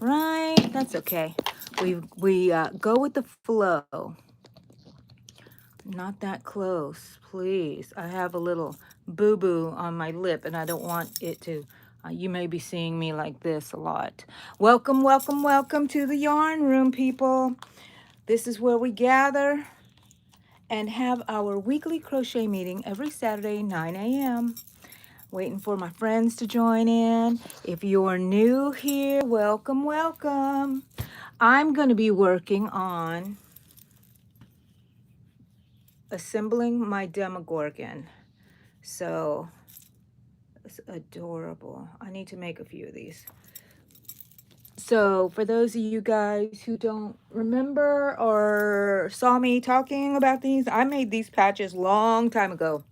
right? That's okay. We go with the flow. Not that close, please. I have a little boo-boo on my lip, and I don't want it to. You may be seeing me like this a lot. Welcome, welcome, welcome to the yarn room, people. This is where we gather and have our weekly crochet meeting every Saturday, 9 a.m. Waiting for my friends to join in. If you're new here, welcome, welcome. I'm going to be working on assembling my Demogorgon. So it's adorable. I need to make a few of these. So for those of you guys who don't remember or saw me talking about these, I made these patches long time ago.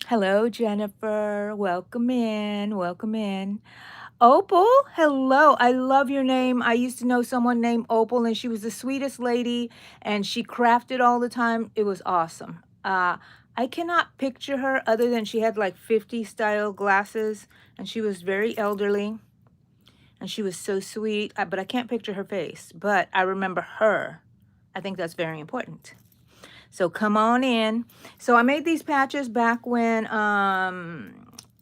Hello, Jennifer. Welcome in. Welcome in. Opal, hello. I love your name. I used to know someone named Opal, and she was the sweetest lady, and she crafted all the time. It was awesome. I cannot picture her other than she had like 50 style glasses, and she was very elderly, and she was so sweet, but I can't picture her face, but I remember her. I think that's very important. So come on in. So I made these patches back when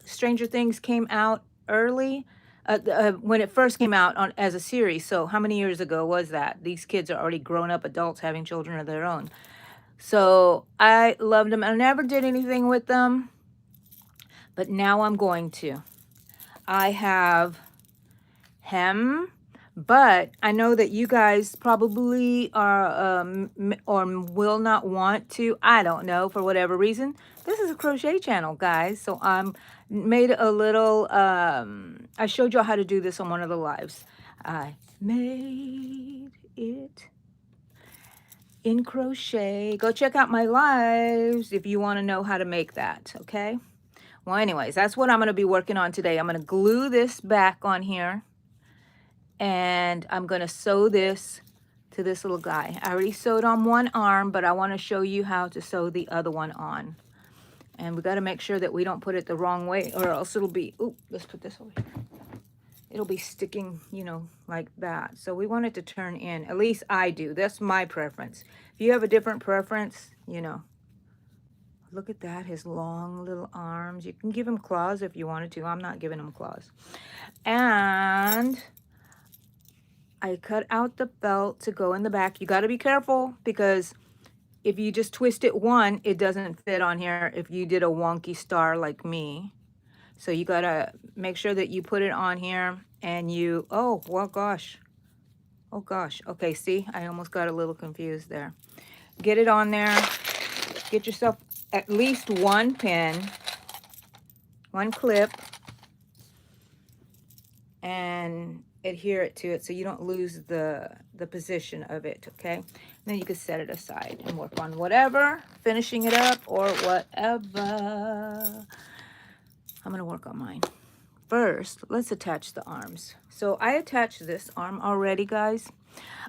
Stranger Things came out early, when it first came out as a series. So how many years ago was that? These kids are already grown up adults having children of their own. So I loved them. I never did anything with them, but now I'm going to. I have hem, but I know that you guys probably are or will not want to. I don't know, for whatever reason. This is a crochet channel, guys, so I'm made a little I showed you how to do this on one of the lives. I made it in crochet. Go check out my lives if you want to know how to make that, okay? Well, anyways, that's what I'm going to be working on today. I'm going to glue this back on here, and I'm going to sew this to this little guy. I already sewed on one arm, but I want to show you how to sew the other one on. And we got to make sure that we don't put it the wrong way, or else it'll be, ooh, let's put this over here. It'll be sticking, you know, like that. So we want it to turn in. At least I do. That's my preference. If you have a different preference, you know. Look at that, his long little arms. You can give him claws if you wanted to. I'm not giving him claws. And I cut out the belt to go in the back. You got to be careful, because if you just twist it one, it doesn't fit on here if you did a wonky star like me. So you got to make sure that you put it on here and you, oh, well, gosh. Oh, gosh. Okay, see, I almost got a little confused there. Get it on there. Get yourself at least one pin, one clip, and adhere it to it so you don't lose the position of it, okay? And then you can set it aside and work on whatever, finishing it up or whatever. I'm gonna work on mine. First, let's attach the arms. So I attached this arm already, guys.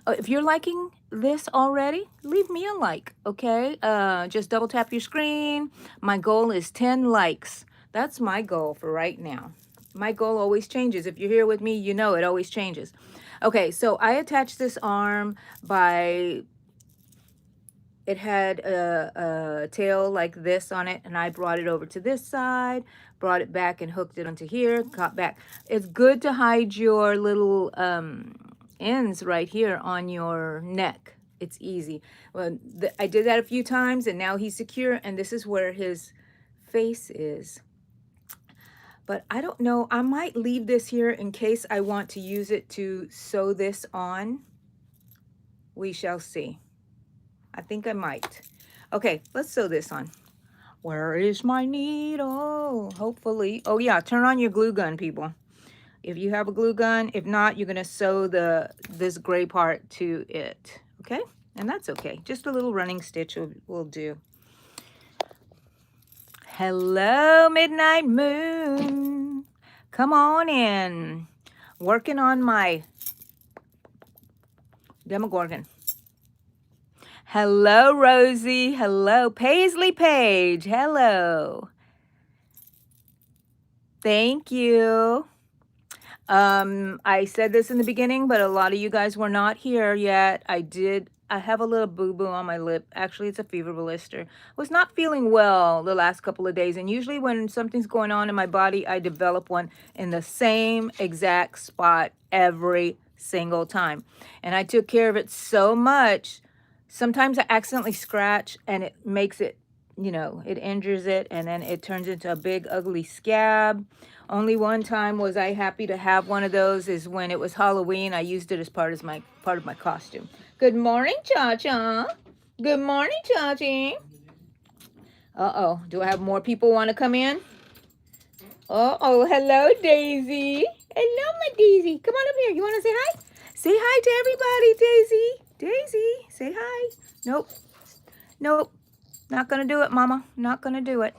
If you're liking this already, leave me a like, okay? Just double tap your screen. My goal is 10 likes. That's my goal for right now. My goal always changes. If you're here with me, you know it always changes. Okay, so I attached this arm by, it had a tail like this on it, and I brought it over to this side, brought it back and hooked it onto here, got back. It's good to hide your little ends right here on your neck. It's easy. Well, I did that a few times, and now he's secure, and this is where his face is. But I don't know, I might leave this here in case I want to use it to sew this on. We shall see. I think I might. Okay, let's sew this on. Where is my needle? Hopefully. Oh yeah, turn on your glue gun, people. If you have a glue gun, if not, you're gonna sew this gray part to it, okay? And that's okay. Just a little running stitch will do. Hello, Midnight Moon. Come on in. Working on my Demogorgon. Hello, Rosie. Hello, Paisley Page. Hello. Thank you. I said this in the beginning, but a lot of you guys were not here yet. I have a little boo-boo on my lip. Actually, it's a fever blister. I was not feeling well the last couple of days, and usually when something's going on in my body, I develop one in the same exact spot every single time. And I took care of it so much. Sometimes I accidentally scratch and it makes it, you know, it injures it, and then it turns into a big ugly scab. Only one time was I happy to have one of those is when it was Halloween. I used it as part of my costume. Good morning, Cha-Cha. Good morning, Chachi. Uh-oh. Do I have more people want to come in? Uh-oh. Hello, Daisy. Hello, my Daisy. Come on up here. You want to say hi? Say hi to everybody, Daisy. Daisy, say hi. Nope. Nope. Not going to do it, Mama. Not going to do it.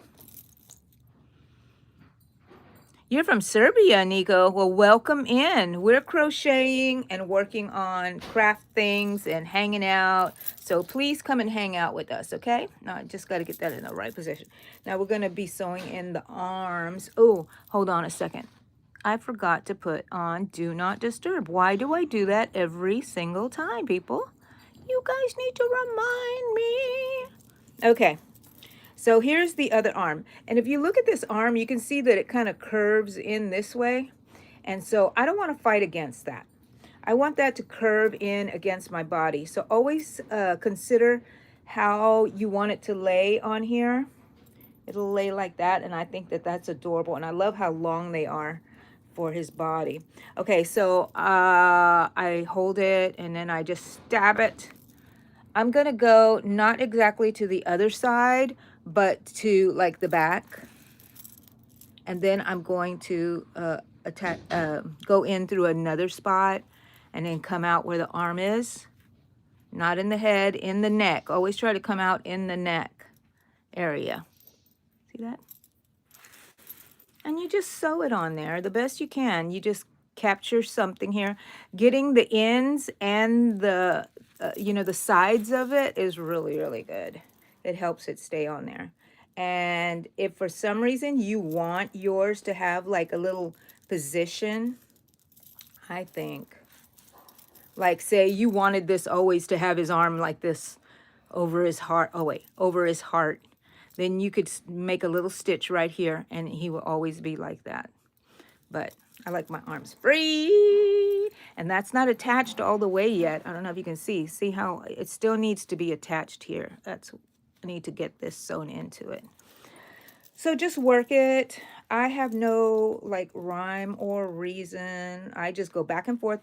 You're from Serbia, Nico. Well, welcome in. We're crocheting and working on craft things and hanging out. So please come and hang out with us, okay? Now, I just got to get that in the right position. Now, we're going to be sewing in the arms. Oh, hold on a second. I forgot to put on Do Not Disturb. Why do I do that every single time, people? You guys need to remind me. Okay. So here's the other arm. And if you look at this arm, you can see that it kind of curves in this way. And so I don't want to fight against that. I want that to curve in against my body. So always consider how you want it to lay on here. It'll lay like that, and I think that that's adorable. And I love how long they are for his body. Okay, so I hold it, and then I just stab it. I'm going to go not exactly to the other side, but to like the back. And then I'm going to go in through another spot and then come out where the arm is. Not in the head, in the neck. Always try to come out in the neck area. See that? And you just sew it on there the best you can. You just capture something here. Getting the ends and the, you know, the sides of it is really, really good. It helps it stay on there. And if for some reason you want yours to have like a little position, I think, like say you wanted this always to have his arm like this over his heart. Oh wait, over his heart. Then you could make a little stitch right here and he will always be like that. But I like my arms free. And that's not attached all the way yet. I don't know if you can see. See how it still needs to be attached here. I need to get this sewn into it. So just work it. I have no like rhyme or reason. I just go back and forth,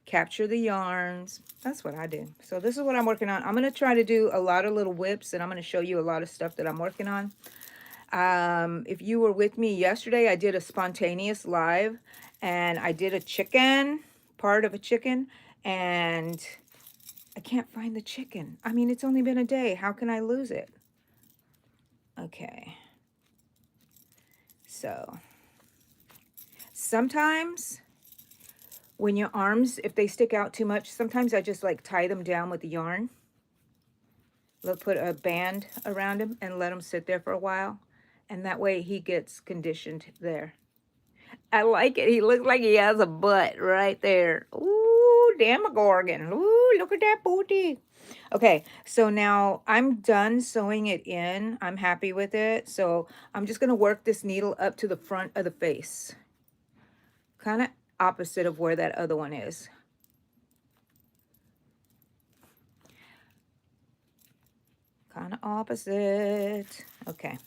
capture the yarns. That's what I do. So this is what I'm working on. I'm going to try to do a lot of little whips, and I'm going to show you a lot of stuff that I'm working on. If you were with me yesterday, I did a spontaneous live, and I did a chicken, part of a chicken, and I can't find the chicken. I mean, it's only been a day. How can I lose it? Okay. So sometimes when your arms, if they stick out too much, sometimes I just like tie them down with the yarn. They'll put a band around him and let him sit there for a while. And that way he gets conditioned there. I like it. He looks like he has a butt right there. Ooh, Demogorgon. Ooh, look at that booty. Okay, so now I'm done sewing it in. I'm happy with it. So I'm just going to work this needle up to the front of the face. Kind of opposite of where that other one is. Kind of opposite. Okay.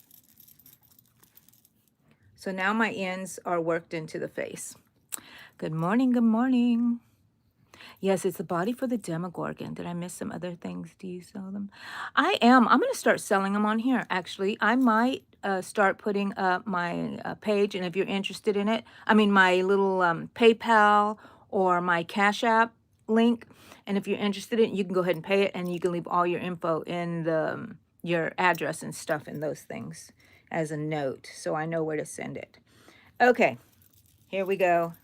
So now my ends are worked into the face. Good morning, good morning. Yes, it's the body for the Demogorgon. Did I miss some other things? Do you sell them? I am. I'm going to start selling them on here, actually. I might start putting up my page, and if you're interested in it, I mean my little PayPal or my Cash App link, and if you're interested in it, you can go ahead and pay it, and you can leave all your info in the your address and stuff in those things as a note, so I know where to send it. Okay, here we go.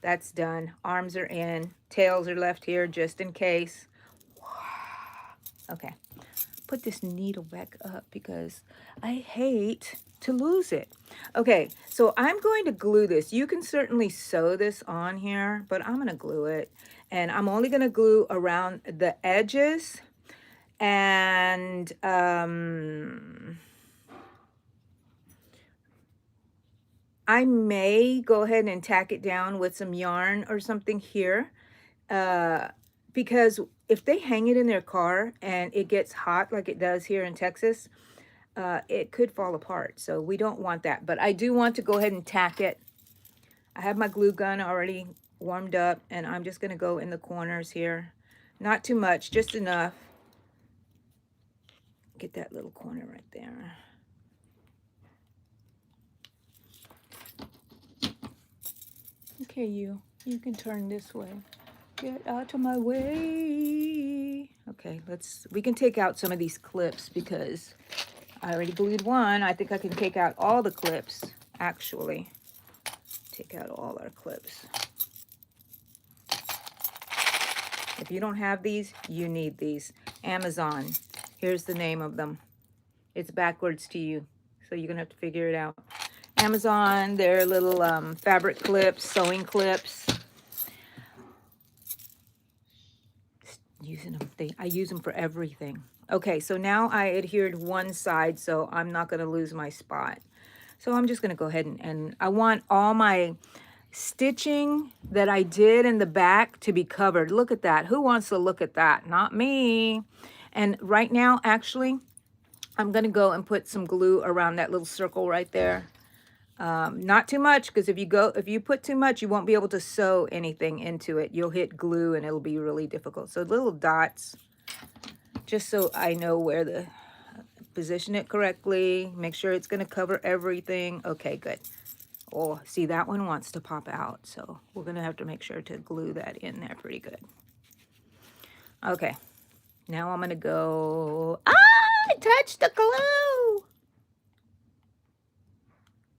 That's done. Arms are in. Tails are left here just in case. Okay. put this needle back up because I hate to lose it. Okay, so I'm going to glue this. You can certainly sew this on here, but I'm going to glue it. And I'm only going to glue around the edges. And I may go ahead and tack it down with some yarn or something here. Because if they hang it in their car and it gets hot like it does here in Texas, it could fall apart. So we don't want that. But I do want to go ahead and tack it. I have my glue gun already warmed up, and I'm just going to go in the corners here. Not too much, just enough. Get that little corner right there. Okay, you can turn this way. Get out of my way. Okay, we can take out some of these clips because I already glued one. I think I can take out all the clips, actually. Take out all our clips. If you don't have these, you need these. Amazon. Here's the name of them. It's backwards to you, so you're gonna have to figure it out. Amazon, they're little fabric clips, sewing clips. Using them, I use them for everything. Okay, so now I adhered one side, so I'm not gonna lose my spot. So I'm just gonna go ahead and I want all my stitching that I did in the back to be covered. Look at that. Who wants to look at that? Not me. And right now, actually, I'm gonna go and put some glue around that little circle right there. Not too much, because if you put too much, you won't be able to sew anything into it. You'll hit glue and it'll be really difficult. So little dots, just so I know where to position it correctly. Make sure it's going to cover everything. Okay, good. Oh, see, that one wants to pop out, so we're going to have to make sure to glue that in there pretty good. Okay, now I'm going to go... I touched the glue!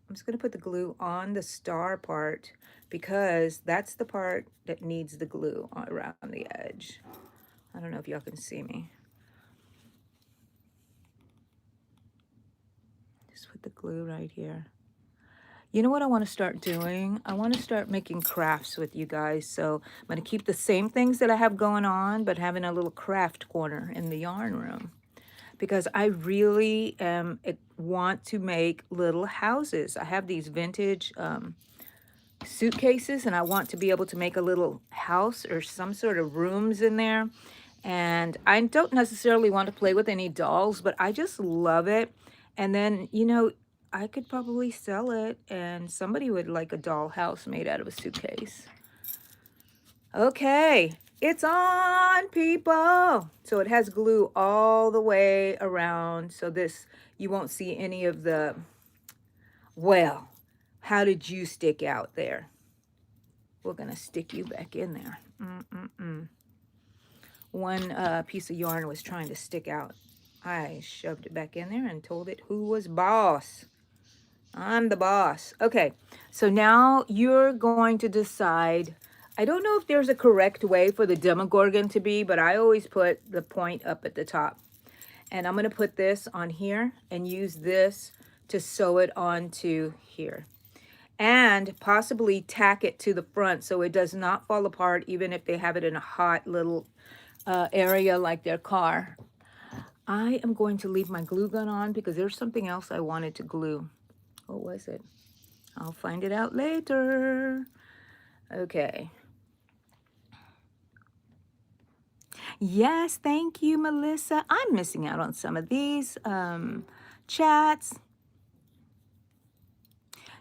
I'm just going to put the glue on the star part because that's the part that needs the glue around the edge. I don't know if y'all can see me. Just put the glue right here. You know what I want to start doing? I want to start making crafts with you guys. So I'm going to keep the same things that I have going on, but having a little craft corner in the yarn room. Because I really want to make little houses. I have these vintage suitcases, and I want to be able to make a little house or some sort of rooms in there. And I don't necessarily want to play with any dolls, but I just love it. And then, you know, I could probably sell it, and somebody would like a doll house made out of a suitcase. Okay, it's on, people. So it has glue all the way around. So you won't see any of the, well, how did you stick out there? We're going to stick you back in there. One piece of yarn was trying to stick out. I shoved it back in there and told it who was boss. I'm the boss. Okay, so now you're going to decide. I don't know if there's a correct way for the Demogorgon to be, but I always put the point up at the top. And I'm going to put this on here and use this to sew it onto here. And possibly tack it to the front so it does not fall apart, even if they have it in a hot little area like their car. I am going to leave my glue gun on because there's something else I wanted to glue. What was it? I'll find it out later. Okay. Yes, thank you, Melissa. I'm missing out on some of these chats.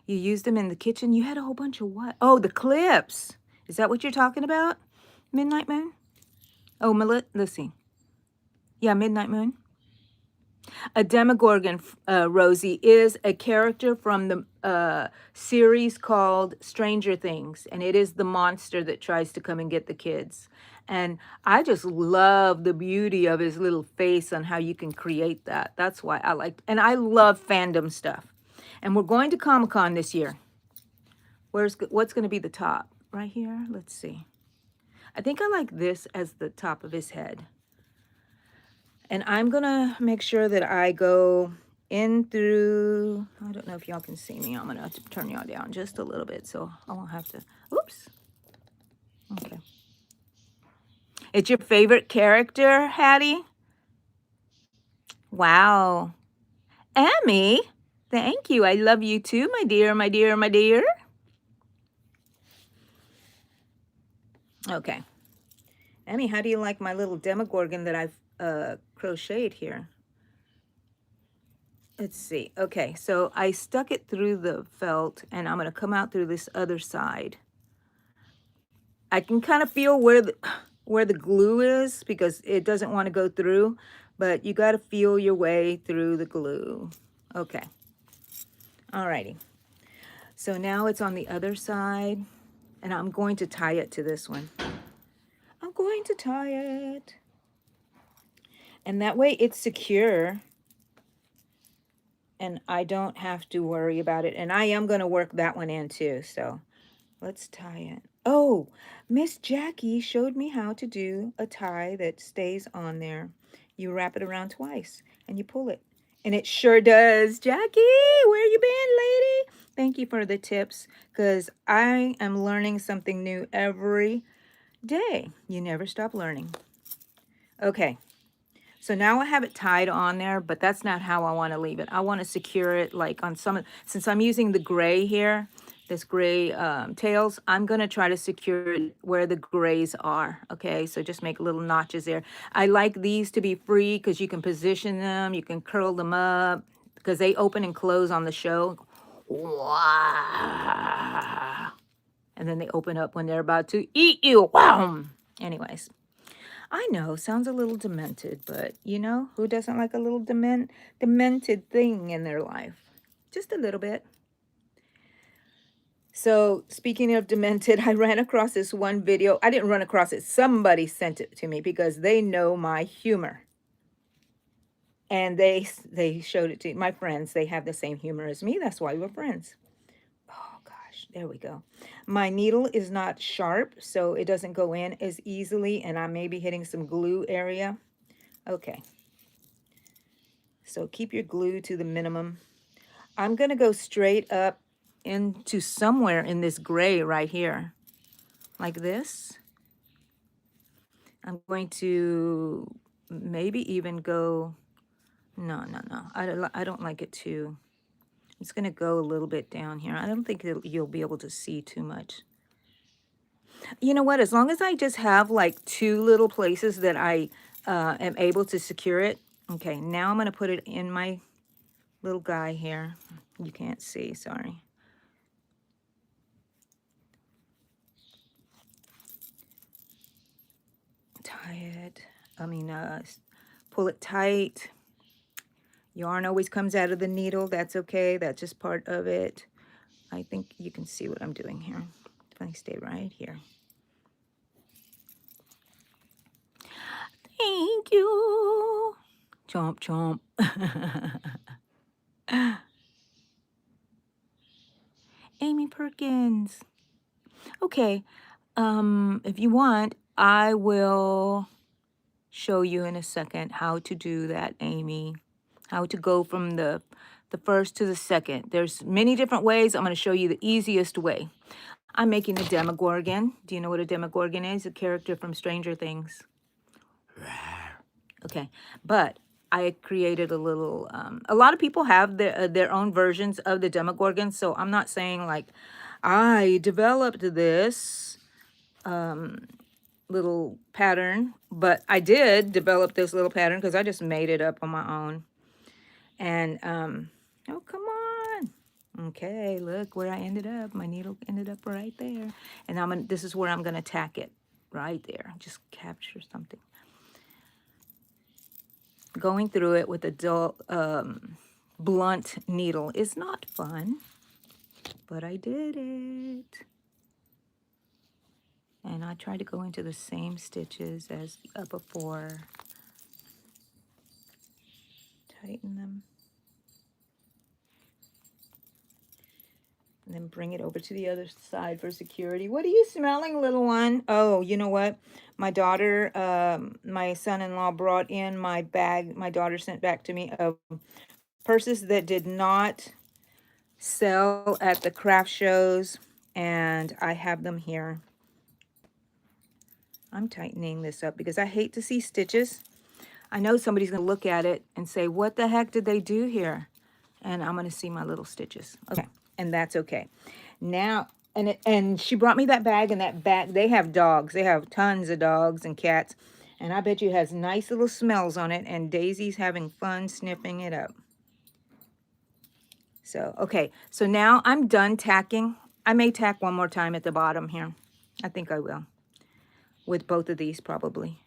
You used them in the kitchen. You had a whole bunch of what? Oh, the clips. Is that what you're talking about? Midnight Moon? Oh, let's see. Yeah, Midnight Moon. A Demogorgon, Rosie, is a character from the series called Stranger Things, and it is the monster that tries to come and get the kids. And I just love the beauty of his little face and how you can create that. That's why I like, and I love fandom stuff. And we're going to Comic-Con this year. What's going to be the top? Right here? Let's see. I think I like this as the top of his head. And I'm gonna make sure that I go in through, I don't know if y'all can see me. I'm gonna turn y'all down just a little bit so I won't have to, oops. Okay. It's your favorite character, Hattie? Wow. Emmy, thank you. I love you too, my dear, my dear, my dear. Okay. Emmy, how do you like my little Demogorgon that I've crocheted here? Let's see. Okay, so I stuck it through the felt, and I'm going to come out through this other side. I can kind of feel where the glue is because it doesn't want to go through, but you got to feel your way through the glue. Okay. Alrighty. So now it's on the other side, and I'm going to tie it to this one. I'm going to tie it. And that way it's secure, and I don't have to worry about it. And I am going to work that one in too, so let's tie it. Oh, Miss Jackie showed me how to do a tie that stays on there. You wrap it around twice and you pull it. And it sure does. Jackie, where you been, lady? Thank you for the tips, because I am learning something new every day. You never stop learning. Okay. So now I have it tied on there, but that's not how I want to leave it. I want to secure it like on some, since I'm using the gray here, this gray tails, I'm going to try to secure it where the grays are. Okay, so just make little notches there. I like these to be free because you can position them, you can curl them up because they open and close on the show. Wow. And then they open up when they're about to eat you. Wow. Anyways. I know, sounds a little demented, but you know, who doesn't like a little demented thing in their life? Just a little bit. So speaking of demented, I ran across this one video. I didn't run across it. Somebody sent it to me because they know my humor. And they showed it to my friends. They have the same humor as me. That's why we're friends. Oh gosh, there we go. My needle is not sharp, so it doesn't go in as easily, and I may be hitting some glue area. Okay. So keep your glue to the minimum. I'm going to go straight up into somewhere in this gray right here, like this. I'm going to maybe even go, no. I don't like it too. It's going to go a little bit down here. I don't think you'll be able to see too much. You know what? As long as I just have like two little places that I am able to secure it. Okay, now I'm going to put it in my little guy here. You can't see, sorry. Tie it, pull it tight. Yarn always comes out of the needle. That's okay. That's just part of it. I think you can see what I'm doing here. If I stay right here. Thank you. Chomp, chomp. Amy Perkins. Okay, if you want, I will show you in a second how to do that, Amy. How to go from the first to the second. There's many different ways. I'm going to show you the easiest way. I'm making a Demogorgon. Do you know what a Demogorgon is? A character from Stranger Things. Okay, but I created a little, a lot of people have their own versions of the Demogorgon, so I'm not saying like, I developed this little pattern, but I did develop this little pattern because I just made it up on my own. And, oh, come on. Okay, look where I ended up. My needle ended up right there. And this is where I'm going to tack it, right there. Just capture something. Going through it with a dull, blunt needle is not fun, but I did it. And I try to go into the same stitches as before. Tighten them. And then bring it over to the other side for security. What are you smelling, little one? Oh, you know what? My daughter, my son-in-law brought in my bag. My daughter sent back to me of purses that did not sell at the craft shows. And I have them here. I'm tightening this up because I hate to see stitches. I know somebody's going to look at it and say, what the heck did they do here? And I'm going to see my little stitches. Okay. And that's okay. Now, and she brought me that bag, and that bag, they have dogs. They have tons of dogs and cats. And I bet you it has nice little smells on it, and Daisy's having fun sniffing it up. So, okay. So now I'm done tacking. I may tack one more time at the bottom here. I think I will. With both of these, probably.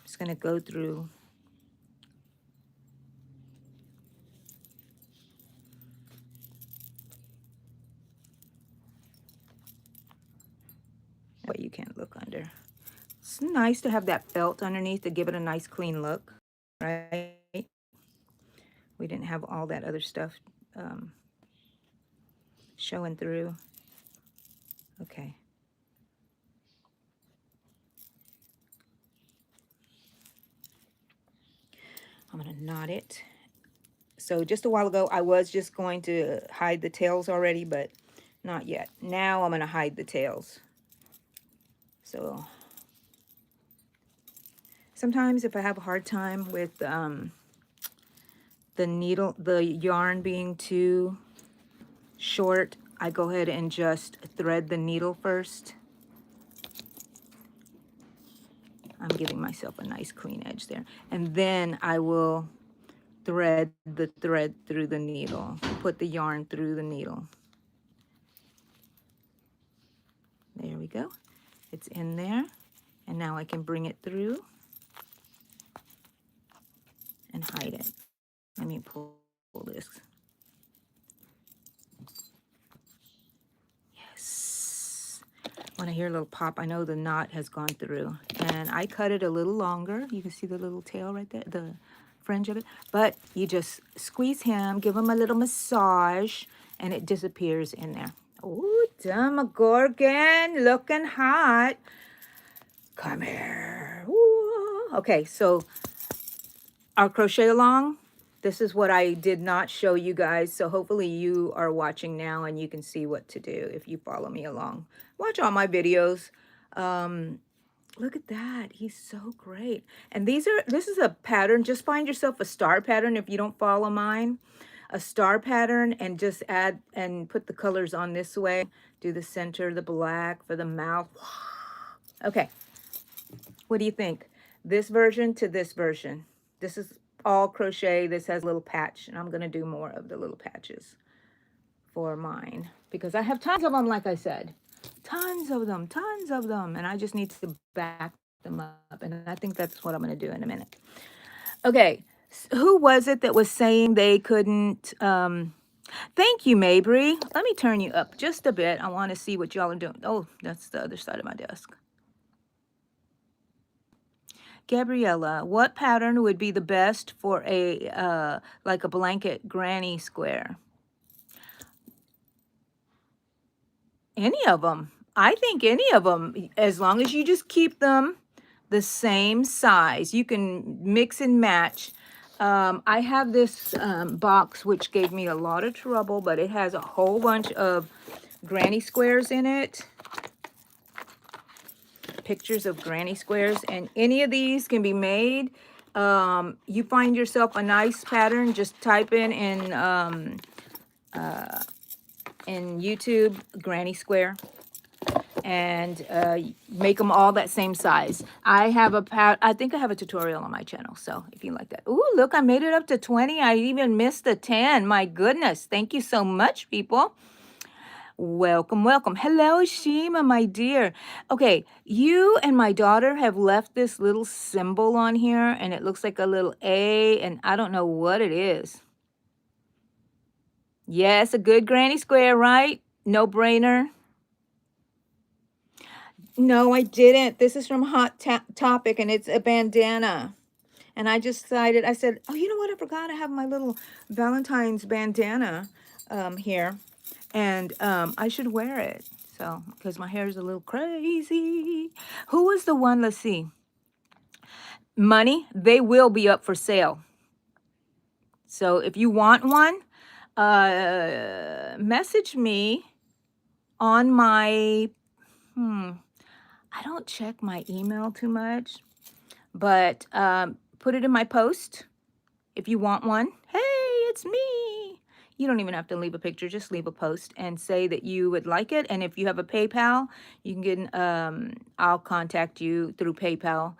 Just going to go through. But you can't look under. It's nice to have that felt underneath to give it a nice clean look, right? We didn't have all that other stuff showing through. Okay. I'm going to knot it. So just a while ago, I was just going to hide the tails already, but not yet. Now I'm going to hide the tails. So sometimes if I have a hard time with the yarn being too short, I go ahead and just thread the needle first. I'm giving myself a nice clean edge there. And then I will thread the thread through the needle, put the yarn through the needle. There we go. It's in there. And now I can bring it through and hide it. Let me pull this. Yes. When I hear a little pop, I know the knot has gone through. And I cut it a little longer. You can see the little tail right there, the fringe of it. But you just squeeze him, give him a little massage, and it disappears in there. Oh, Demogorgon, looking hot. Come here. Ooh. Okay, so our crochet along, this is what I did not show you guys. So hopefully you are watching now and you can see what to do if you follow me along. Watch all my videos. Look at that. He's so great. And this is a pattern. Just find yourself a star pattern if you don't follow mine. A star pattern, and just add and put the colors on this way. Do the center, the black for the mouth. Okay. What do you think? This version to this version. This is all crochet. This has a little patch, and I'm going to do more of the little patches for mine because I have tons of them, like I said. Tons of them, and I just need to back them up, and I think that's what I'm going to do in a minute. Okay, who was it that was saying they couldn't? Thank you, Mabry. Let me turn you up just a bit. I want to see what y'all are doing. Oh, that's the other side of my desk. Gabriella, what pattern would be the best for a like a blanket granny square? Any of them. I think any of them, as long as you just keep them the same size. You can mix and match. I have this box which gave me a lot of trouble, but it has a whole bunch of granny squares in it. Pictures of granny squares, and any of these can be made. You find yourself a nice pattern, just type in YouTube granny square and make them all that same size. I think I have a tutorial on my channel, so if you like that. Ooh, look, I made it up to 20. I even missed the 10. My goodness. Thank you so much, people. Welcome, welcome. Hello, Shima, my dear. Okay, you and my daughter have left this little symbol on here, and it looks like a little A, and I don't know what it is. Yes, a good granny square, right? No brainer. No, I didn't. This is from Hot Topic, and it's a bandana. And I just decided, I said, oh, you know what? I forgot I have my little Valentine's bandana. here, and I should wear it. So, because my hair is a little crazy. Who was the one? Let's see. Money, they will be up for sale. So if you want one, message me on my, I don't check my email too much, but put it in my post if you want one. Hey, it's me. You don't even have to leave a picture, just leave a post and say that you would like it. And if you have a PayPal, you can get, I'll contact you through PayPal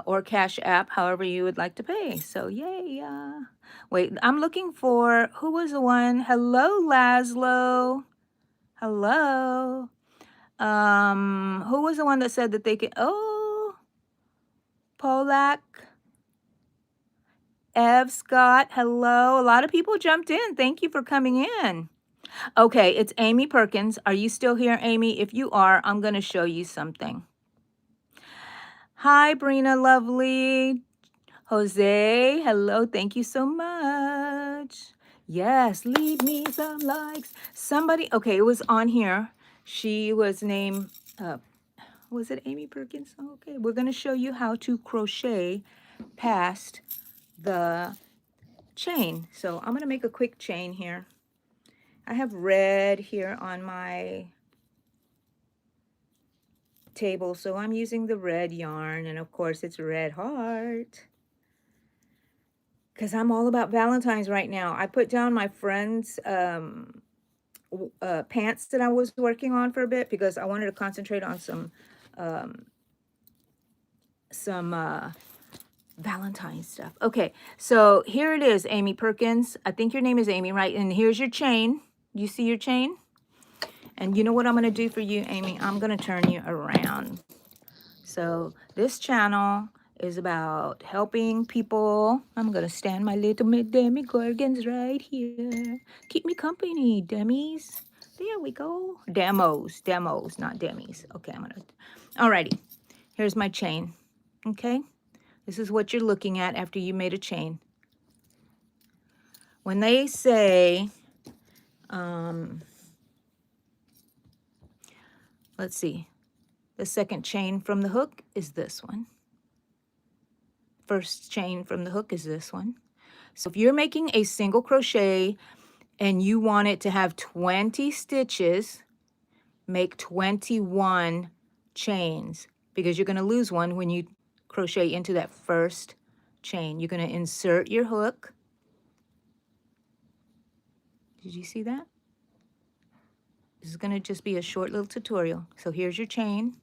or Cash App, however you would like to pay. So yay. Wait, I'm looking for, who was the one? Hello, Laszlo. Hello. Who was the one that said that they could, oh, Polak. Ev Scott, hello. A lot of people jumped in. Thank you for coming in. Okay, it's Amy Perkins. Are you still here, Amy? If you are, I'm going to show you something. Hi, Brina Lovely. Jose, hello. Thank you so much. Yes, leave me some likes. Somebody, okay, it was on here. She was named, was it Amy Perkins? Okay, we're going to show you how to crochet past the chain. So I'm going to make a quick chain here. I have red here on my table, so I'm using the red yarn, and of course it's red heart because I'm all about Valentine's right now. I put down my friend's pants that I was working on for a bit because I wanted to concentrate on some Valentine stuff. Okay, so here it is, Amy Perkins. I think your name is Amy, right? And here's your chain. You see your chain? And you know what I'm going to do for you, Amy? I'm going to turn you around. So this channel is about helping people. I'm going to stand my little Demogorgons right here. Keep me company, demis. There we go. Demos, not demis. Okay, I'm going to. Alrighty. Here's my chain. Okay. This is what you're looking at after you made a chain. When they say, let's see, the second chain from the hook is this one. First chain from the hook is this one. So if you're making a single crochet and you want it to have 20 stitches, make 21 chains because you're going to lose one when you crochet into that first chain. You're going to insert your hook. Did you see that? This is going to just be a short little tutorial. So here's your chain.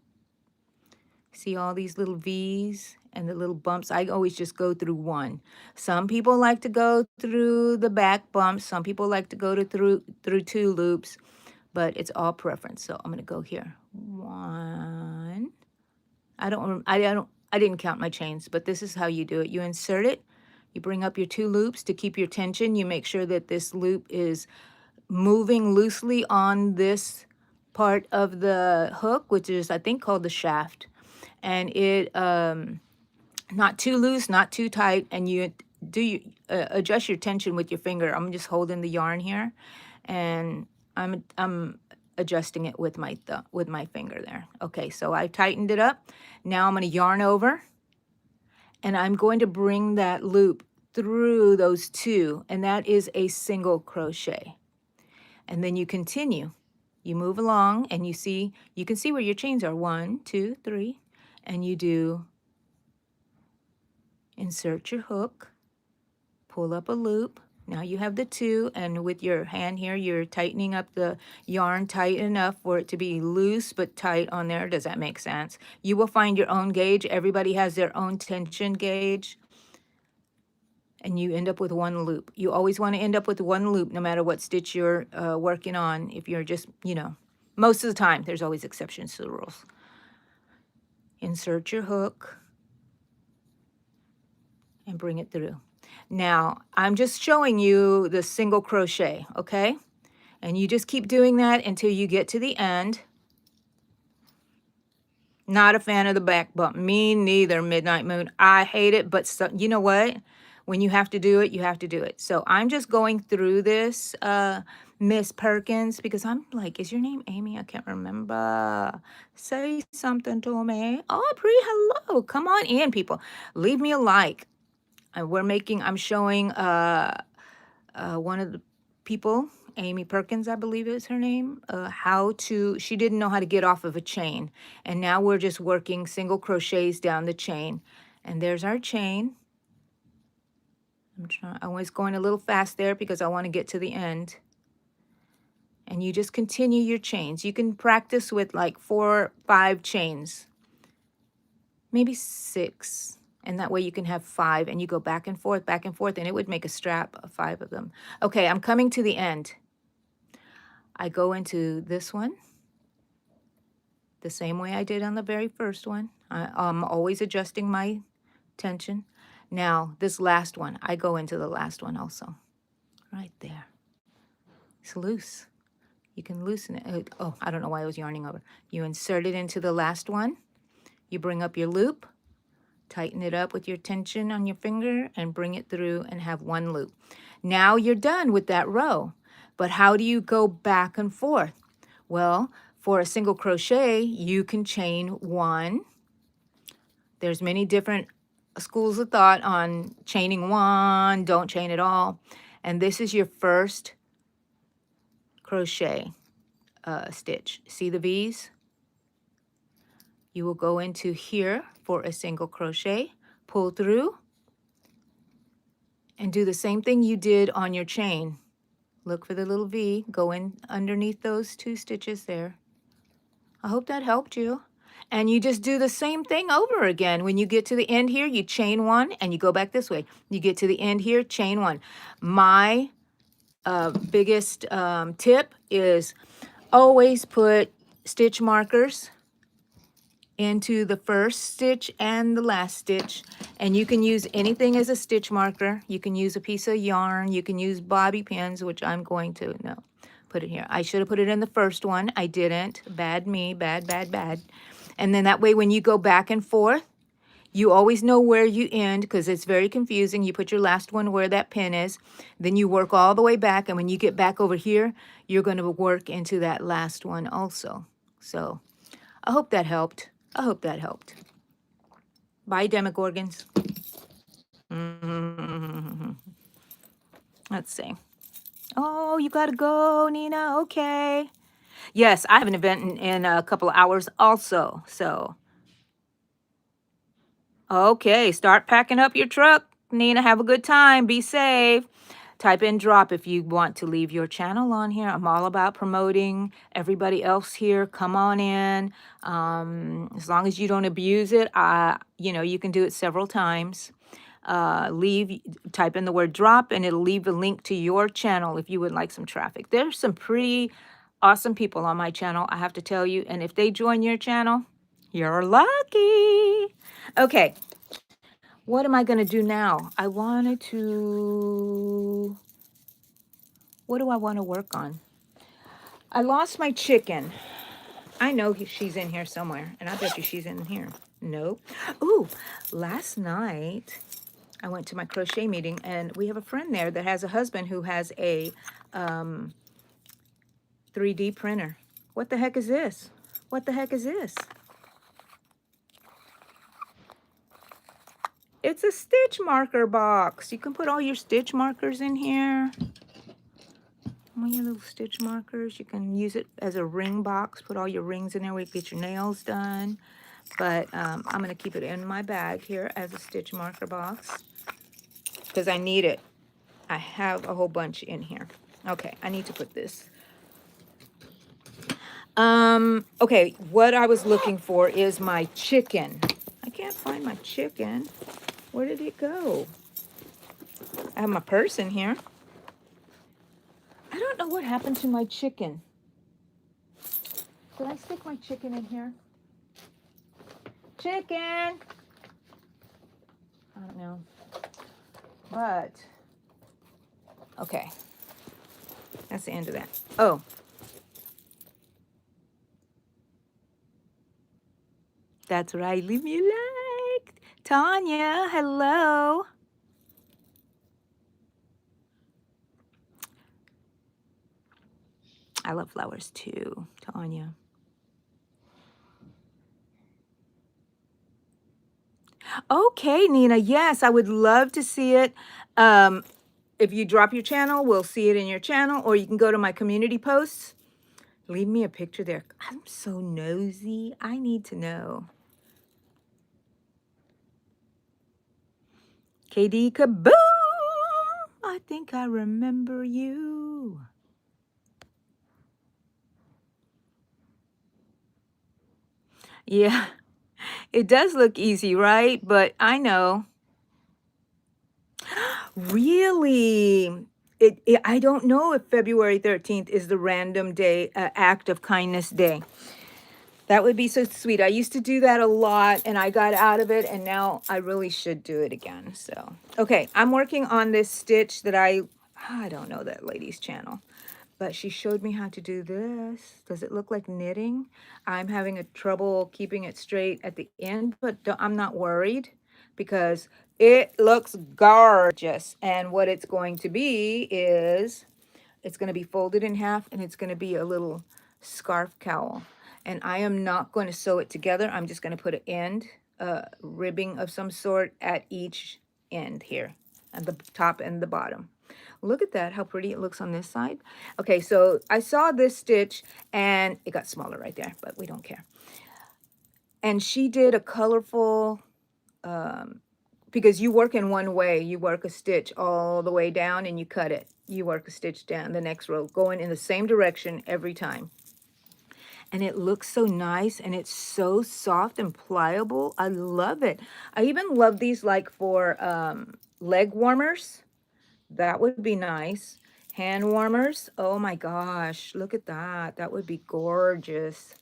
See all these little V's and the little bumps? I always just go through one. Some people like to go through the back bumps. Some people like to go through 2 loops, but it's all preference. So I'm going to go here. 1. I didn't count my chains, but this is how you do it. You insert it. You bring up your 2 loops to keep your tension. You make sure that this loop is moving loosely on this part of the hook, which is, I think, called the shaft. And it not too loose, not too tight, and you adjust your tension with your finger. I'm just holding the yarn here, and I'm adjusting it with my finger there. Okay, so I tightened it up. Now I'm going to yarn over, and I'm going to bring that loop through those 2, and that is a single crochet. And then you continue. You move along, and you can see where your chains are. 1, 2, 3, and you do insert your hook, pull up a loop. Now you have the 2, and with your hand here, you're tightening up the yarn tight enough for it to be loose but tight on there. Does that make sense? You will find your own gauge. Everybody has their own tension gauge. And you end up with 1 loop. You always want to end up with 1 loop no matter what stitch you're working on. If you're just, most of the time, there's always exceptions to the rules. Insert your hook and bring it through. Now, I'm just showing you the single crochet, okay? And you just keep doing that until you get to the end. Not a fan of the back bump. Me neither, Midnight Moon. I hate it, but you know what? When you have to do it, you have to do it. So I'm just going through this Miss Perkins, because I'm like, is your name Amy? I can't remember. Say something to me. Aubrey, hello. Come on in, people. Leave me a like. I'm showing one of the people, Amy Perkins, I believe is her name, she didn't know how to get off of a chain. And now we're just working single crochets down the chain. And there's our chain. I was going a little fast there because I want to get to the end. And you just continue your chains. You can practice with like 4, 5 chains, maybe 6. And that way you can have 5 and you go back and forth, and it would make a strap of 5 of them. Okay, I'm coming to the end. I go into this one the same way I did on the very first one. I'm always adjusting my tension. Now, this last one, I go into the last one also. Right there. It's loose. You can loosen it. Oh, I don't know why I was yarning over. You insert it into the last one. You bring up your loop, tighten it up with your tension on your finger, and bring it through and have one loop. Now you're done with that row. But how do you go back and forth? Well, for a single crochet, you can chain 1. There's many different schools of thought on chaining 1, don't chain at all. And this is your first crochet stitch. See the V's? You will go into here for a single crochet, pull through, and do the same thing you did on your chain. Look for the little V, go in underneath those 2 stitches there. I hope that helped you. And you just do the same thing over again. When you get to the end here, you chain 1 and you go back this way. You get to the end here, chain 1. My biggest tip is always put stitch markers into the first stitch and the last stitch, and you can use anything as a stitch marker. You can use a piece of yarn, you can use bobby pins, which I'm going to put it here. I should have put it in the first one. I didn't. Bad me. Bad. And then that way when you go back and forth, you always know where you end, because it's very confusing. You put your last one where that pin is, then you work all the way back, and when you get back over here, you're going to work into that last one also. So I hope that helped. Bye, Demogorgons. Let's see. Oh, you gotta go, Nina. Okay. Yes, I have an event in a couple of hours also. So, okay, start packing up your truck, Nina. Have a good time. Be safe. Type in drop if you want to leave your channel on here. I'm all about promoting everybody else here. Come on in. As long as you don't abuse it, you can do it several times. Type in the word drop and it'll leave a link to your channel if you would like some traffic. There's some pretty awesome people on my channel, I have to tell you. And if they join your channel, you're lucky. Okay. What am I going to do now? What do I want to work on? I lost my chicken. I know she's in here somewhere, and I bet you she's in here. Nope. Ooh, last night I went to my crochet meeting, and we have a friend there that has a husband who has a 3D printer. What the heck is this? It's a stitch marker box. You can put all your stitch markers in here. All your little stitch markers. You can use it as a ring box. Put all your rings in there where you get your nails done. But I'm going to keep it in my bag here as a stitch marker box because I need it. I have a whole bunch in here. Okay, I need to put this. Okay, what I was looking for is my chicken. I can't find my chicken. Where did it go? I have my purse in here. I don't know what happened to my chicken. Did I stick my chicken in here? Chicken! I don't know. But, okay. That's the end of that. Oh. That's right. Leave me a like. Tanya, hello. I love flowers too, Tanya. Okay, Nina. Yes, I would love to see it. Um, if you drop your channel, we'll see it in your channel, or you can go to my community posts. Leave me a picture there. I'm so nosy. I need to know. KD Kaboom! I think I remember you. Yeah, it does look easy, right? But I know. Really? I don't know if February 13th is the random day, act of kindness day. That would be so sweet. I used to do that a lot and I got out of it and now I really should do it again. So, okay, I'm working on this stitch that I don't know that lady's channel, but she showed me how to do this. Does it look like knitting? I'm having a trouble keeping it straight at the end, but I'm not worried because it looks gorgeous. And what it's going to be is it's going to be folded in half and it's going to be a little scarf cowl. And I am not going to sew it together. I'm just going to put an end, ribbing of some sort at each end here, at the top and the bottom. Look at that, how pretty it looks on this side. Okay, so I saw this stitch and it got smaller right there, but we don't care. And she did a colorful, because you work in one way, you work a stitch all the way down and you cut it. You work a stitch down the next row, going in the same direction every time. And it looks so nice and it's so soft and pliable. I love it. I even love these like for leg warmers. That would be nice. Hand warmers. Oh my gosh, look at that. That would be gorgeous.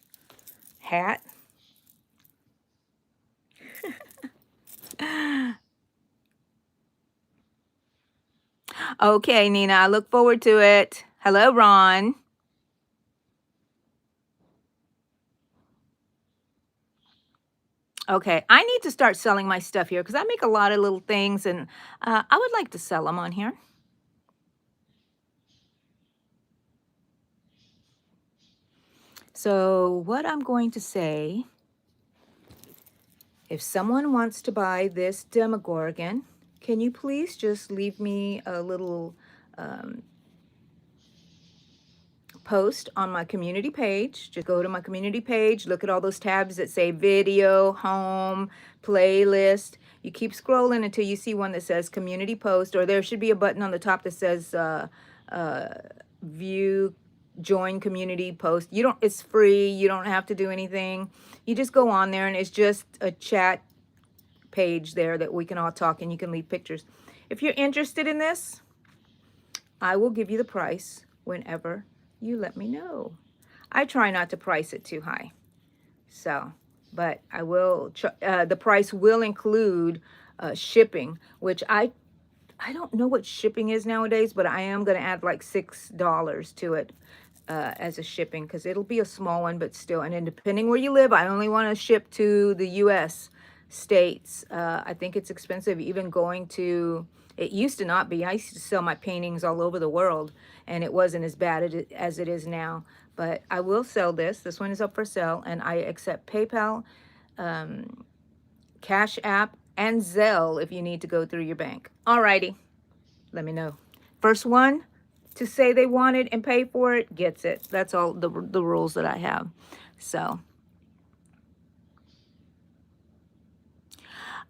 Hat. Okay, Nina, I look forward to it. Hello, Ron. Okay, I need to start selling my stuff here because I make a lot of little things and I would like to sell them on here. So what I'm going to say, if someone wants to buy this Demogorgon, can you please just leave me a little post on my community page? Just go to my community page, look at all those tabs that say video, home, playlist. You keep scrolling until you see one that says community post, or there should be a button on the top that says view, join community post. You don't, it's free. You don't have to do anything. You just go on there and it's just a chat page there that we can all talk and you can leave pictures. If you're interested in this, I will give you the price whenever you let me know. I try not to price it too high. So, but I will, the price will include shipping, which I don't know what shipping is nowadays, but I am going to add like $6 to it as a shipping because it'll be a small one, but still. And then depending where you live, I only want to ship to the U.S. states. I think it's expensive even going to, it used to not be. I used to sell my paintings all over the world and it wasn't as bad as it is now. But I will sell this. This one is up for sale and I accept PayPal, Cash App, and Zelle if you need to go through your bank. Alrighty, let me know. First one to say they want it and pay for it gets it. That's all the rules that I have. So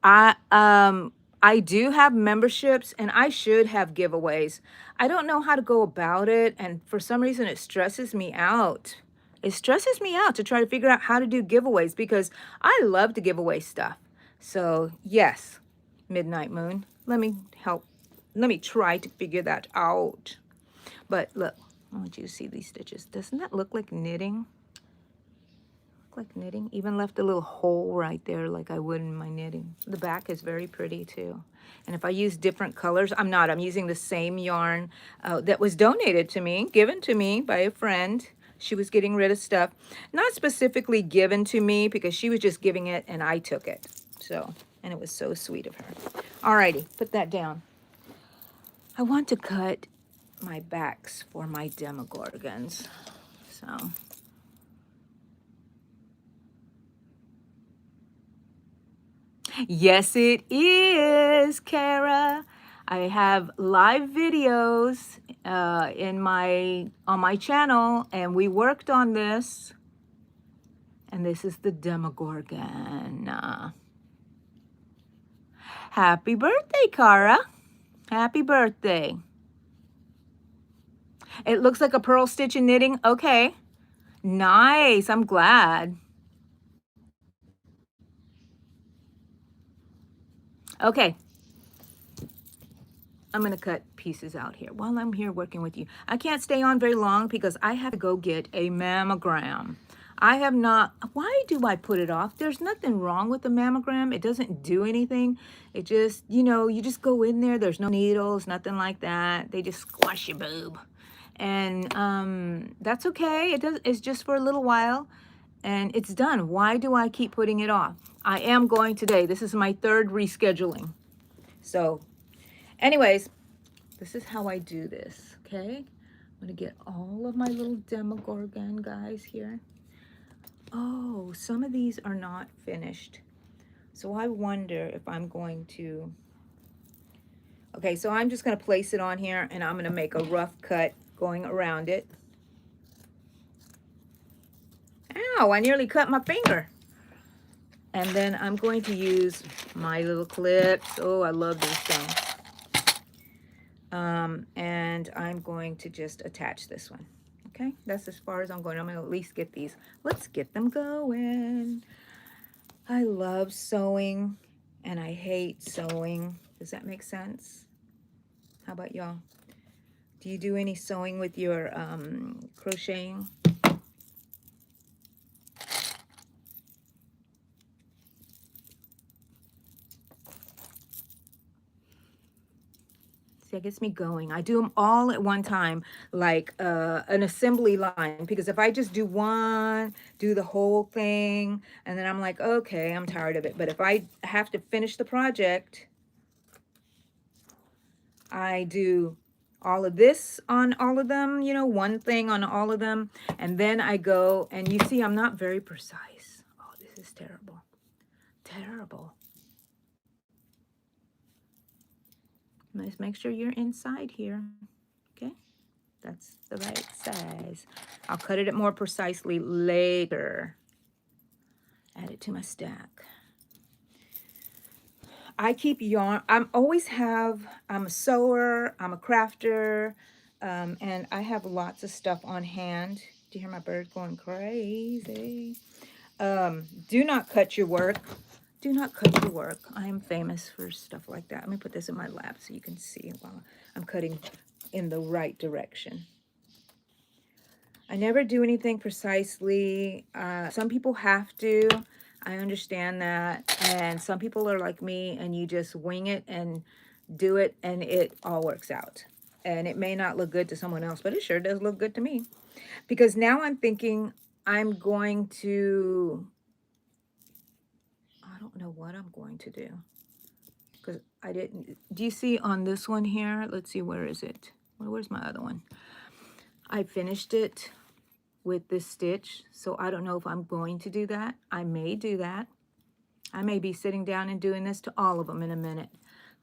I do have memberships and I should have giveaways. I don't know how to go about it, and for some reason it stresses me out. It stresses me out to try to figure out how to do giveaways because I love to give away stuff. So yes, Midnight Moon, let me help. Let me try to figure that out. But look, I want you to see these stitches. Doesn't that look like knitting? Like knitting. Even left a little hole right there like I would in my knitting. The back is very pretty too. And if I use different colors, I'm using the same yarn that was donated to me, given to me by a friend. She was getting rid of stuff. Not specifically given to me because she was just giving it and I took it. So, and it was so sweet of her. Alrighty, put that down. I want to cut my backs for my Demogorgons. So yes, it is, Kara. I have live videos on my channel, and we worked on this. And this is the Demogorgon. Happy birthday, Kara. Happy birthday. It looks like a pearl stitch and knitting. Okay. Nice. I'm glad. Okay. I'm going to cut pieces out here while I'm here working with you. I can't stay on very long because I have to go get a mammogram. I have not, why do I put it off? There's nothing wrong with the mammogram. It doesn't do anything. It just, you know, you just go in there. There's no needles, nothing like that. They just squash your boob. And that's okay. It's just for a little while and it's done. Why do I keep putting it off? I am going today. This is my third rescheduling. So anyways, this is how I do this, okay? I'm gonna get all of my little Demogorgon guys here. Oh, some of these are not finished. So I wonder if I'm going to, okay, so I'm just gonna place it on here and I'm gonna make a rough cut going around it. Ow, I nearly cut my finger. And then I'm going to use my little clips. Oh, I love these things. And I'm going to just attach this one. Okay, that's as far as I'm going. I'm going to at least get these. Let's get them going. I love sewing and I hate sewing. Does that make sense? How about y'all? Do you do any sewing with your crocheting? See, that gets me going. I do them all at one time, like an assembly line, because if I just do one, do the whole thing, and then I'm like, okay, I'm tired of it. But if I have to finish the project, I do all of this on all of them, you know, one thing on all of them, and then I go, and you see I'm not very precise. Oh, this is terrible. Terrible. Let's make sure you're inside here. Okay, that's the right size. I'll cut it more precisely later. Add it to my stack. I keep yarn. I'm a sewer, I'm a crafter, and I have lots of stuff on hand. Do you hear my bird going crazy? Do not cut your work. Do not cut your work. I am famous for stuff like that. Let me put this in my lap so you can see while I'm cutting in the right direction. I never do anything precisely. Some people have to. I understand that. And some people are like me and you just wing it and do it and it all works out. And it may not look good to someone else, but it sure does look good to me. Because now I'm thinking I'm going to, I don't know what I'm going to do. Because I didn't, do you see on this one here? Let's see, where is it? Where's my other one? I finished it with this stitch, so I don't know if I'm going to do that. I may do that. I may be sitting down and doing this to all of them in a minute.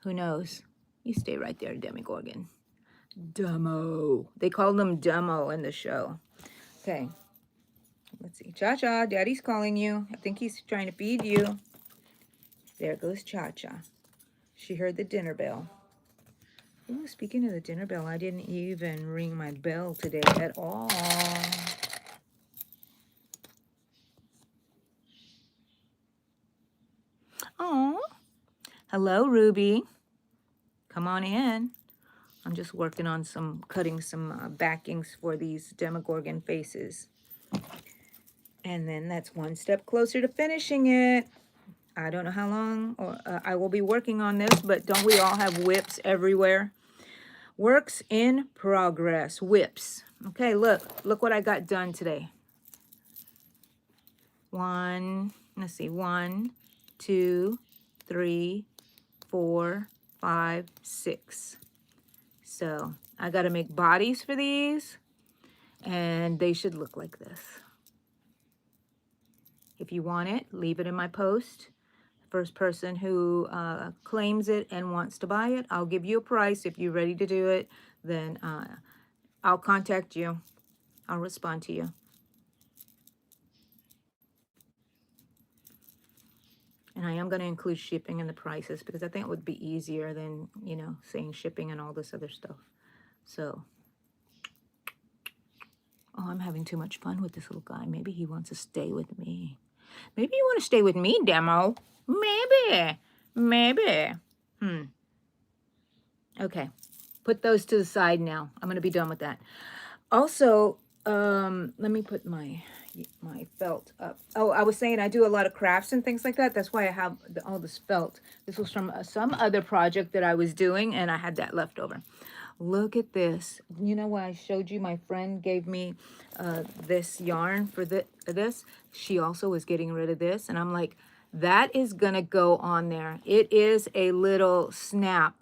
Who knows? You stay right there, Demogorgon. Demo. They call them Demo in the show. Okay. Let's see. Cha-Cha, Daddy's calling you. I think he's trying to feed you. There goes Cha-Cha. She heard the dinner bell. Oh, speaking of the dinner bell, I didn't even ring my bell today at all. Oh, hello, Ruby. Come on in. I'm just working on cutting some backings for these Demogorgon faces. And then that's one step closer to finishing it. I don't know how long I will be working on this, but don't we all have whips everywhere? Works in progress, whips. Okay, look what I got done today. Let's see, 1, 2, 3, 4, 5, 6. So I got to make bodies for these. and they should look like this. If you want it, leave it in my post. First person who claims it and wants to buy it, I'll give you a price. If you're ready to do it, then I'll contact you. I'll respond to you. And I am going to include shipping in the prices because I think it would be easier than, you know, saying shipping and all this other stuff. So, oh, I'm having too much fun with this little guy. Maybe he wants to stay with me. Maybe you want to stay with me, Demo. Maybe. Maybe. Okay. Put those to the side now. I'm going to be done with that. Also, let me put my felt up. Oh, I was saying I do a lot of crafts and things like that. That's why I have all this felt. This was from some other project that I was doing, and I had that left over. Look at this. You know what I showed you? My friend gave me this yarn for this. She also was getting rid of this, and I'm like, that is gonna go on there. It is a little snap.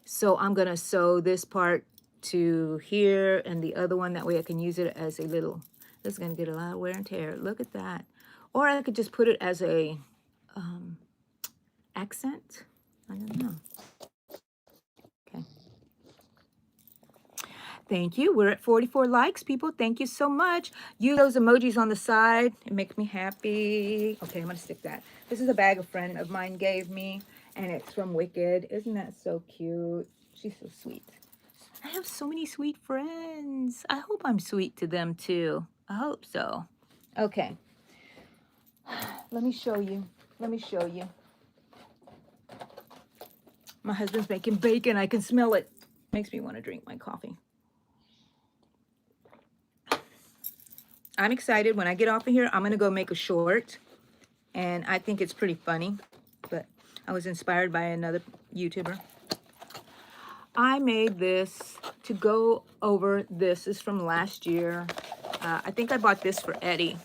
So I'm gonna sew this part to here and the other one, that way I can use it as a little, this is gonna get a lot of wear and tear. Look at that. Or I could just put it as a accent. I don't know. Okay. Thank you. We're at 44 likes, people. Thank you so much. Use those emojis on the side. It makes me happy. Okay, I'm gonna stick that. This is a bag a friend of mine gave me, and it's from Wicked. Isn't that so cute? She's so sweet. I have so many sweet friends. I hope I'm sweet to them too. I hope so. Okay. Let me show you. Let me show you. My husband's making bacon. I can smell it. Makes me want to drink my coffee. I'm excited. When I get off of here, I'm going to go make a short. And I think it's pretty funny. But I was inspired by another YouTuber. I made this to go over. This is from last year. I think I bought this for Eddie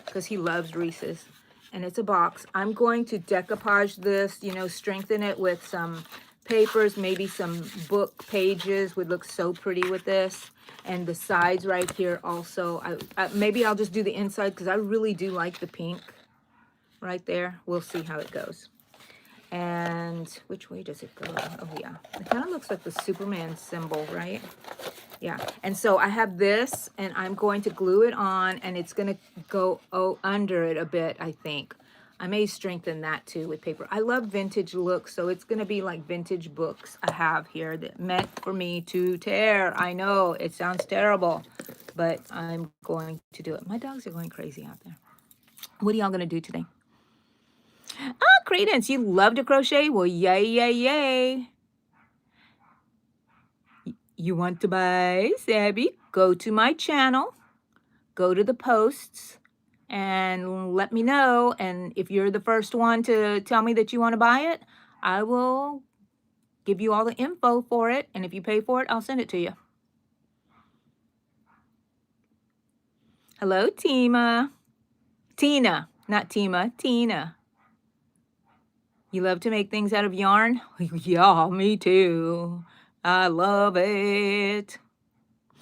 because he loves Reese's. And it's a box. I'm going to decoupage this, you know, strengthen it with some papers, maybe some book pages would look so pretty with this. And the sides right here also. Maybe I'll just do the inside because I really do like the pink right there. We'll see how it goes. And which way does it go? Oh, yeah. It kind of looks like the Superman symbol, right? Yeah. And so I have this, and I'm going to glue it on, and it's going to go under it a bit, I think. I may strengthen that, too, with paper. I love vintage looks, so it's going to be like vintage books I have here that meant for me to tear. I know, it sounds terrible, but I'm going to do it. My dogs are going crazy out there. What are y'all going to do today? Ah, Credence, you love to crochet? Well, yay, yay, yay. You want to buy Sabby? Go to my channel, go to the posts, and let me know. And if you're the first one to tell me that you want to buy it, I will give you all the info for it. And if you pay for it, I'll send it to you. Hello, Tima. Tina, not Tima, Tina. You love to make things out of yarn? Yeah, me too. I love it.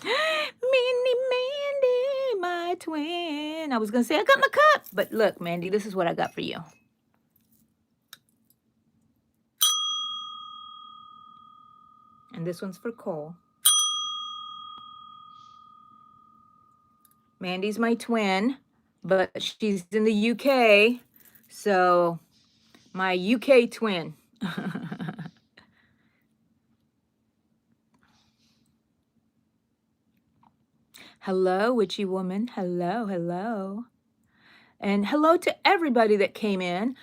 Minnie Mandy, my twin. I was going to say I got my cup, but look, Mandy, this is what I got for you. And this one's for Cole. Mandy's my twin, but she's in the UK, so my UK twin. Hello, witchy woman. Hello, hello. And hello to everybody that came in.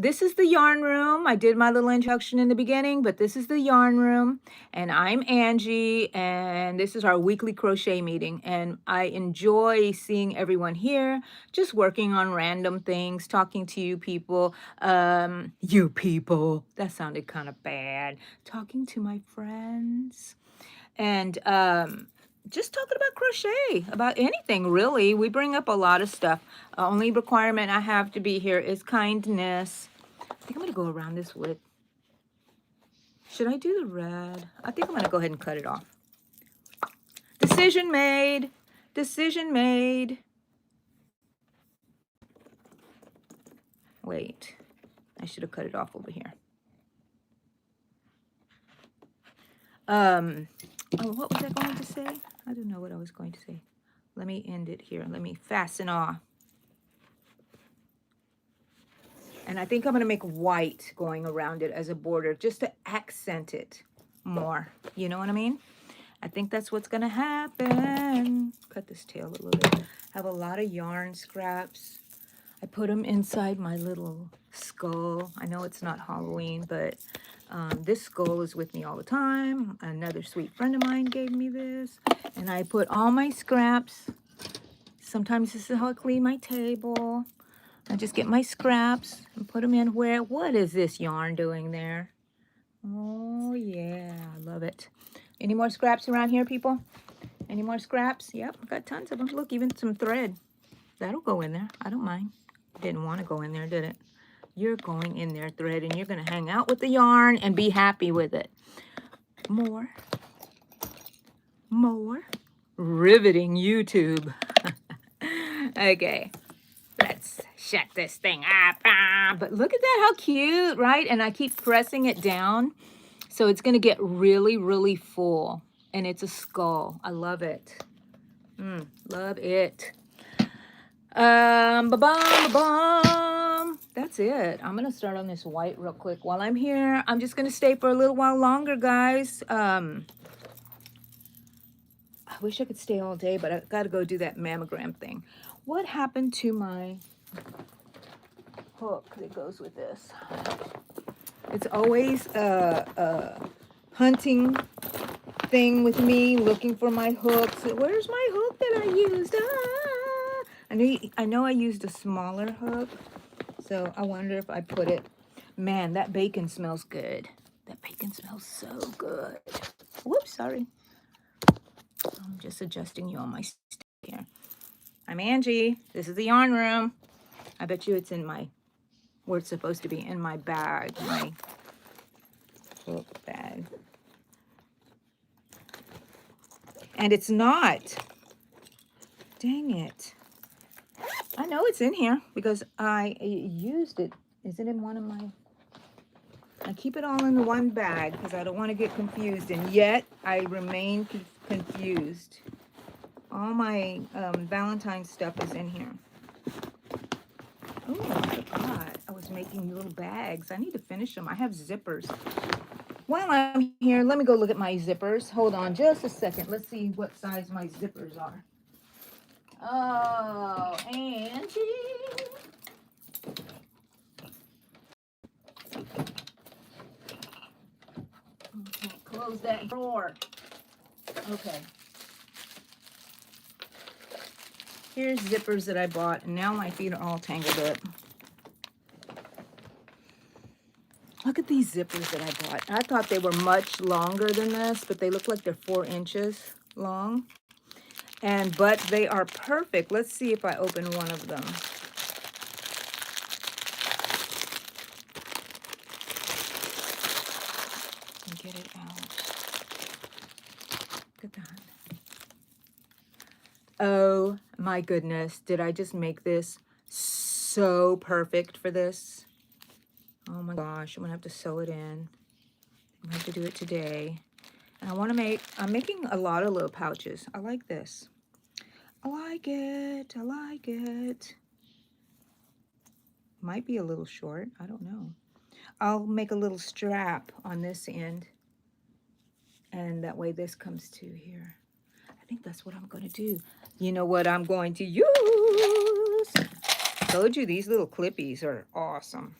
This is the yarn room. I did my little introduction in the beginning, but this is the yarn room. And I'm Angie, and this is our weekly crochet meeting. And I enjoy seeing everyone here, just working on random things, talking to you people. You people, that sounded kind of bad. Talking to my friends. And just talking about crochet, about anything really. We bring up a lot of stuff. Only requirement I have to be here is kindness. I think I'm going to go around this with. Should I do the red? I think I'm going to go ahead and cut it off. Decision made. Decision made. Wait, I should have cut it off over here. Oh, what was I going to say? I don't know what I was going to say. Let me end it here. Let me fasten off. And I think I'm going to make white going around it as a border just to accent it more. You know what I mean? I think that's what's going to happen. Cut this tail a little bit. Have a lot of yarn scraps. I put them inside my little skull. I know it's not Halloween, but this skull is with me all the time. Another sweet friend of mine gave me this. And I put all my scraps. Sometimes this is how I clean my table. I just get my scraps and put them in where, what is this yarn doing there? Oh yeah, I love it. Any more scraps around here, people? Any more scraps? Yep, I've got tons of them. Look, even some thread. That'll go in there. I don't mind. Didn't want to go in there, did it? You're going in there, thread, and you're going to hang out with the yarn and be happy with it. More. More. Riveting YouTube. Okay. Let's shut this thing up. But look at that, how cute, right? And I keep pressing it down. So it's going to get really, really full. And it's a skull. I love it. Love it. Ba-bum. That's it. I'm going to start on this white real quick. While I'm here, I'm just going to stay for a little while longer, guys. I wish I could stay all day, but I got to go do that mammogram thing. What happened to my hook that goes with this? It's always a hunting thing with me, looking for my hooks. Where's my hook that I used? I know I used a smaller hook, so I wonder if I put it. Man, that bacon smells good. That bacon smells so good. Whoops, sorry. I'm just adjusting you on my stick here. I'm Angie. This is the yarn room. I bet you it's in my, where it's supposed to be, in my bag, my hook bag. And it's not. Dang it. I know it's in here because I used it. Is it in one of my... I keep it all in the one bag because I don't want to get confused. And yet, I remain confused. All my Valentine's stuff is in here. Oh, I forgot. I was making little bags. I need to finish them. I have zippers. While I'm here, let me go look at my zippers. Hold on just a second. Let's see what size my zippers are. Oh, Angie. Okay, close that drawer. Okay. Here's zippers that I bought, and now my feet are all tangled up. Look at these zippers that I bought. I thought they were much longer than this, but they look like they're 4 inches long. But they are perfect. Let's see if I open one of them. Get it out. Look at that. Oh my goodness. Did I just make this so perfect for this? Oh my gosh. I'm going to have to sew it in. I'm going to have to do it today. And I'm making a lot of little pouches. I like this. I like it. I like it. Might be a little short. I don't know. I'll make a little strap on this end. And that way this comes to here. I think that's what I'm going to do. You know what I'm going to use? Told you these little clippies are awesome.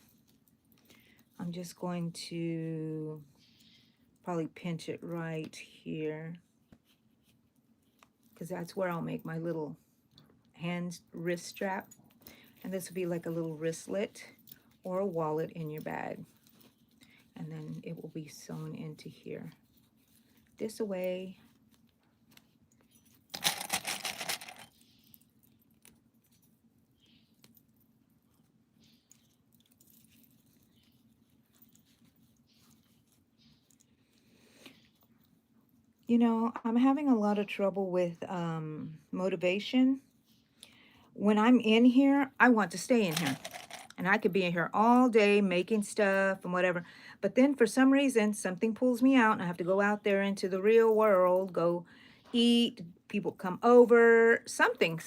I'm just going to probably pinch it right here, because that's where I'll make my little wrist strap. And this will be like a little wristlet or a wallet in your bag. And then it will be sewn into here. This away. You know, I'm having a lot of trouble with motivation. When I'm in here, I want to stay in here. And I could be in here all day making stuff and whatever. But then for some reason, something pulls me out and I have to go out there into the real world, go eat, people come over, something,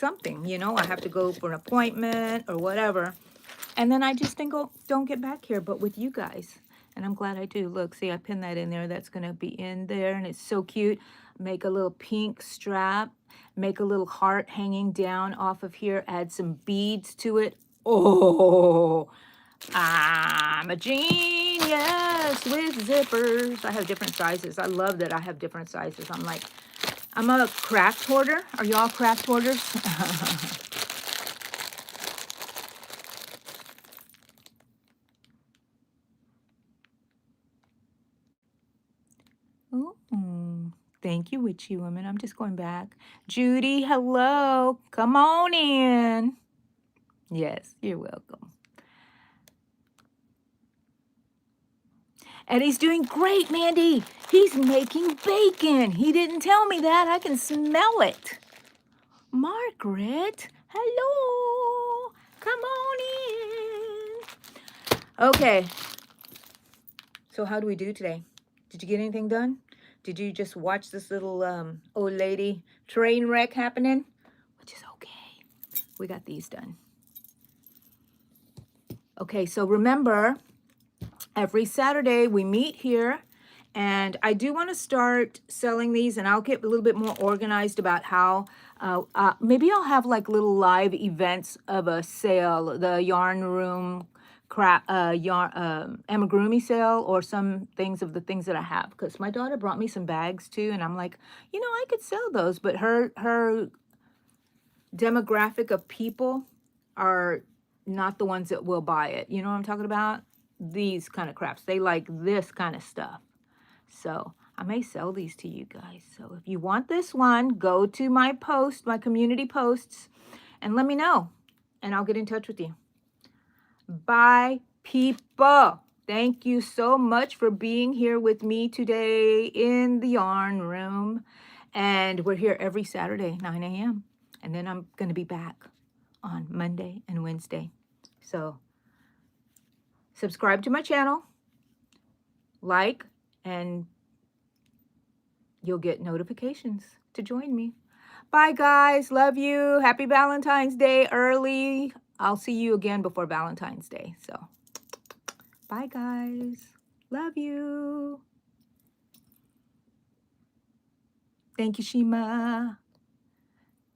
you know, I have to go for an appointment or whatever. And then I just think, oh, don't get back here, but with you guys. And I'm glad I do. Look, see, I pinned that in there. That's going to be in there, and it's so cute. Make a little pink strap. Make a little heart hanging down off of here. Add some beads to it. Oh, I'm a genius with zippers. I have different sizes. I love that I have different sizes. I'm a craft hoarder. Are y'all craft hoarders? Ooh, thank you, witchy woman. I'm just going back. Judy, hello. Come on in. Yes, you're welcome. Eddie's doing great, Mandy. He's making bacon. He didn't tell me that. I can smell it. Margaret, hello. Come on in. Okay. So how do we do today? Did you get anything done? Did you just watch this little old lady train wreck happening? Which is okay. We got these done. Okay, so remember, every Saturday we meet here, and I do want to start selling these, and I'll get a little bit more organized about how, maybe I'll have like little live events of a sale, the yarn room amigurumi sale, or some things of the things that I have, because my daughter brought me some bags too, and I'm like, you know, I could sell those, but her demographic of people are not the ones that will buy it. You know what I'm talking about? These kind of crafts. They like this kind of stuff. So I may sell these to you guys. So if you want this one, go to my post, my community posts, and let me know. And I'll get in touch with you. Bye, people. Thank you so much for being here with me today in the yarn room. And we're here every Saturday, 9 a.m. And then I'm going to be back on Monday and Wednesday. So subscribe to my channel, like, and you'll get notifications to join me. Bye, guys. Love you. Happy Valentine's Day early. I'll see you again before Valentine's Day. So bye, guys. Love you. Thank you, Shima.